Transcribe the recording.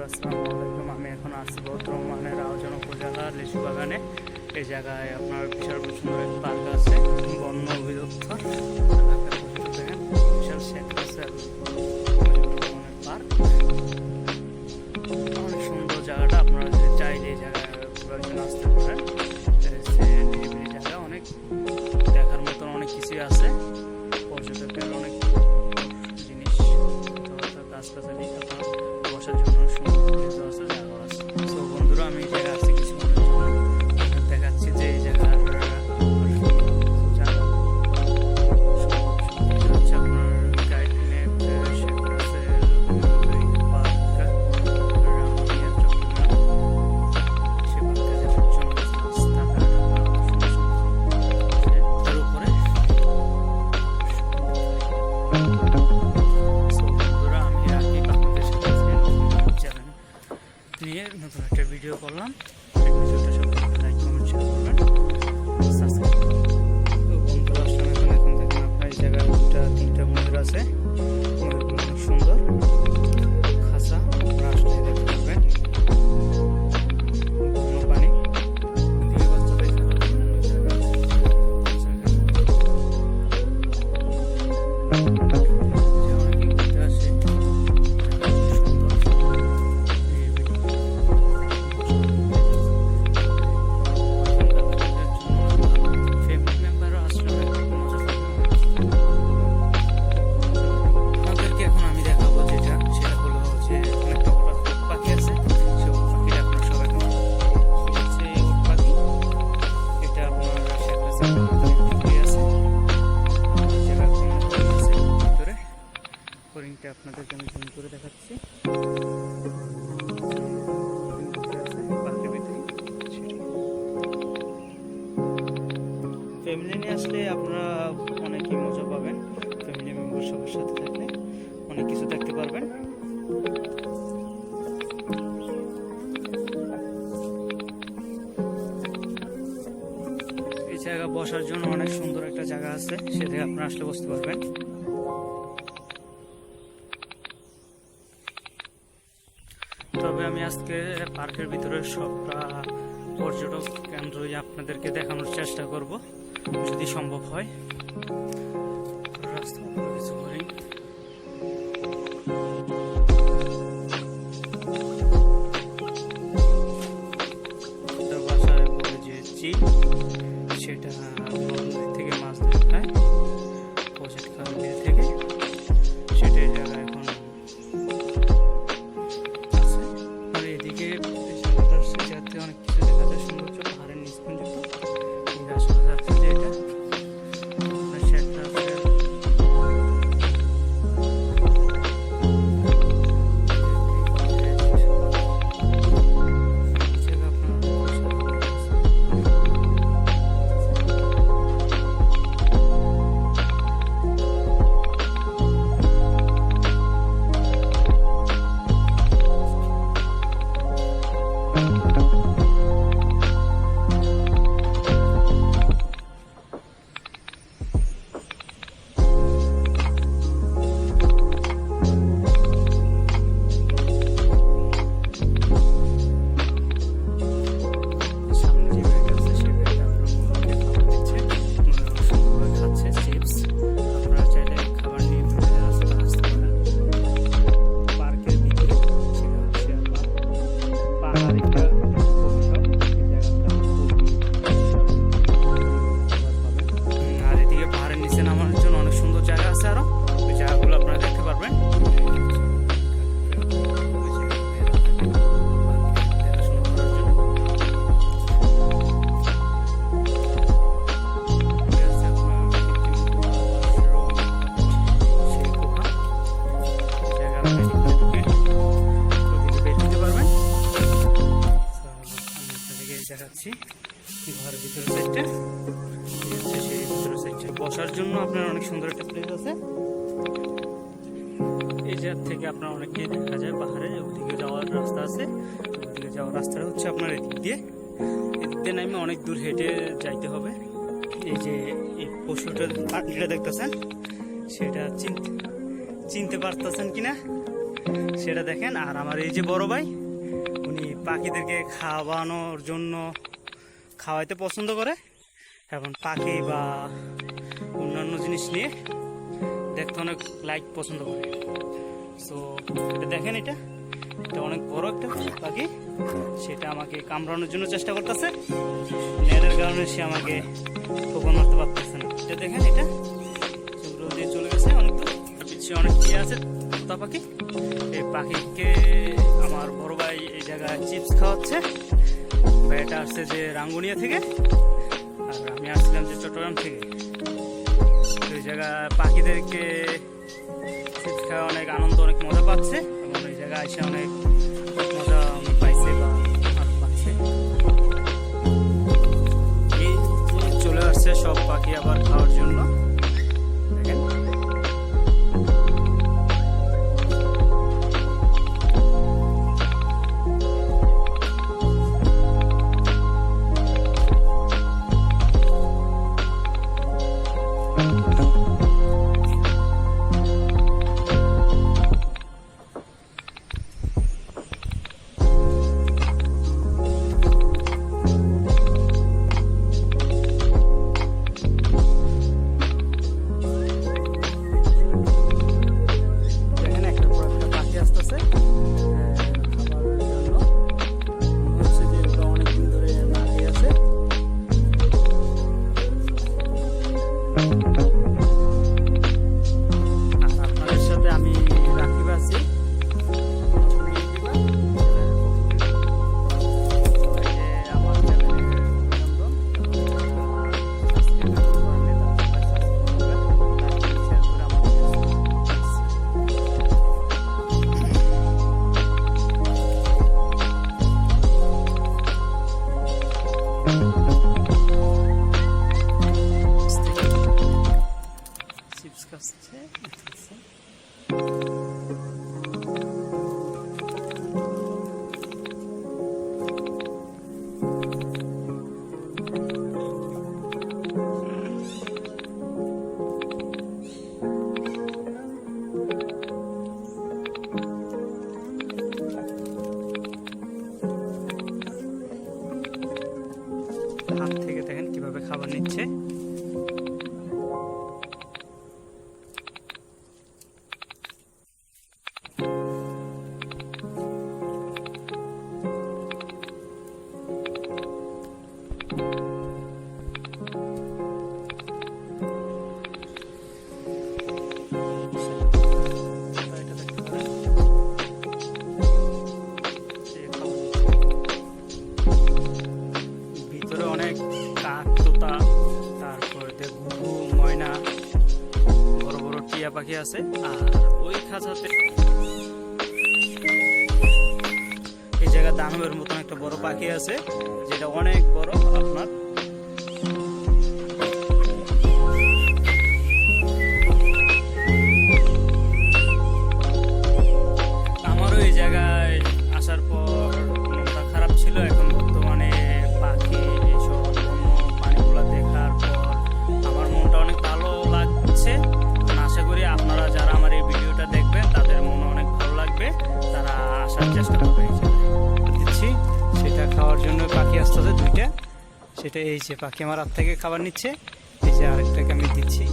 আসসালামু আলাইকুম। আমি এখন আছি বর্তমানের আয়োজন উপজেলা লিচু বাগানে। এই জায়গায় আপনার বিশাল সুন্দর এক পার্ক আছে, বন্য অধিদপ্তর দেখেন, বিশাল শেখ রাসেল পার্ক। অনেক সুন্দর জায়গাটা, আপনারা যদি চাইলে এই জায়গায় কয়েকজন আসতে পারেন। নিরিবিলি জায়গা, অনেক দেখার মতন অনেক কিছুই আছে, পর্যটকের অনেক জিনিস, গাছগাছালি, আপনার বসার জন্য সুন্দর আছে, জায়গা আছে। তো বন্ধুরা, আমি এই জায়গায় আসছি কিছু দেখাচ্ছি যে এই জায়গার নিয়ে নতুন একটা ভিডিও করলাম। ভিডিওটা সবাই লাইক কমেন্ট শেয়ার করবেন, সাবস্ক্রাইব করবেন। তো বন্ধুরা, আসলে এখন দেখেন আপনার এই জায়গায় 2-3টা ময়ূর আছে। ময়ূরগুলো অনেক সুন্দর খাঁচা, আপনারা আসলে দেখতে পারবেন। বন্য পানি দিয়ে বাচ্চাদের খেলার জন্য অনেক জায়গা আছে। অনেকেই ঘুরতে আসে, হরিণটা আপনাদেরকে আমি জুম করে দেখাচ্ছি। ফ্যামিলি নিয়ে আসলে আপনারা অনেকই মজা পাবেন। ফ্যামিলি মেম্বার সবার সাথে থাকলে অনেক কিছু দেখতে পারবেন। এই জায়গা বসার জন্য অনেক সুন্দর একটা জায়গা আছে, সেটাকে আপনারা আসলে বসতে পারবেন। তবে আমি আজকে পার্কের ভিতরে সবটা পর্যটক কেন্দ্রই আপনাদেরকে দেখানোর চেষ্টা করব, যদি সম্ভব হয়। রাস্তা কিছু করি, বাসায় বলে যে চিল, সেটা নদী থেকে মাছ ধরে খায়, প্রজেক্ট খাওয়া থেকে, সেটাই জায়গা এখন এদিকে জায়গাটার যাতে অনেক কিছু দেখা যায়, সৌন্দর্য পাহাড়ের নিষ্পঞ্জিত আশেপাশে আছে যে এটা শেখ রাসেল দেখাচ্ছি। ঘরের ভিতরে সাইডটা হচ্ছে, সেই ভিতরে সাইডটা বসার জন্য আপনার অনেক সুন্দর একটা প্লেস আছে। এই জায়গা থেকে আপনার অনেককে দেখা যায় পাহাড়ে, ওদিকে যাওয়ার রাস্তা আছে। ওদিকে যাওয়ার রাস্তাটা হচ্ছে আপনার এদিক দিয়ে নামে অনেক দূর হেঁটে যাইতে হবে। এই যে এই পশুটা যেটা দেখতেছেন, সেটা চিনতে পারতেছেন কিনা সেটা দেখেন। আর আমার এই যে বড় ভাই, উনি পাখিদেরকে খাওয়ানোর জন্য খাওয়াইতে পছন্দ করে, এবং পাখি বা অন্যান্য জিনিস নিয়ে দেখতে অনেক পছন্দ করে। সো এটা দেখেন, এটা অনেক বড় একটা পাখি, সেটা আমাকে কামড়ানোর জন্য চেষ্টা করতেছে। নেটের কারণে সে আমাকে ঠোকর মারতে পারতেছে না। এটা দেখেন, এটা সেগুলো দিয়ে চলে গেছে অনেক দূর। পিছিয়ে অনেক ইয়ে আছে তোতা পাখি। এই পাখিকে আমার বড় ভাই এই জায়গায় চিপস খাওয়াচ্ছে। ভাইটা আসছে যে রাঙ্গুনিয়া থেকে, আর আমি আসছিলাম যে চট্টগ্রাম থেকে। ওই জায়গায় পাখিদেরকে চিপস খাওয়া অনেক আনন্দ, অনেক মজা পাচ্ছে, এবং ওই জায়গায় এসে অনেক মজা পাইছে বা পাচ্ছে। এই চলে আসছে সব পাখি আবার খাওয়ার জন্য। দেখেন, আপনাদের সাথে আমি রাকিব আছি। আমার চিপস খাচ্ছে। হাত থেকে দেখেন কিভাবে খাবার নিচ্ছে। ভিতরে অনেক কাক, তোতা, তারপরে ঘুঘু, ময়না, বড় বড় টিয়া পাখি আছে। আর ওই খাঁচাতে এই জায়গায় দানবের মতন একটা বড় পাখি আছে, যেটা অনেক বড়। আপনার আমারও এই জায়গায় আসার পর মনটা খারাপ ছিল। এখন বর্তমানে পাখি এসব পানিগুলো দেখার পর আমার মনটা অনেক ভালো লাগছে। আশা করি আপনারা যারা আমার এই ভিডিওটা দেখবেন তাদের মনে অনেক ভালো লাগবে, তারা আসার চেষ্টা করবে। দিচ্ছি সেটা খাওয়ার জন্য পাখি আসতেছে দুইটা, সেটা এই যে পাখি আমার হাত থেকে খাবার নিচ্ছে, এই যে আরেকটাকে আমি দিচ্ছি।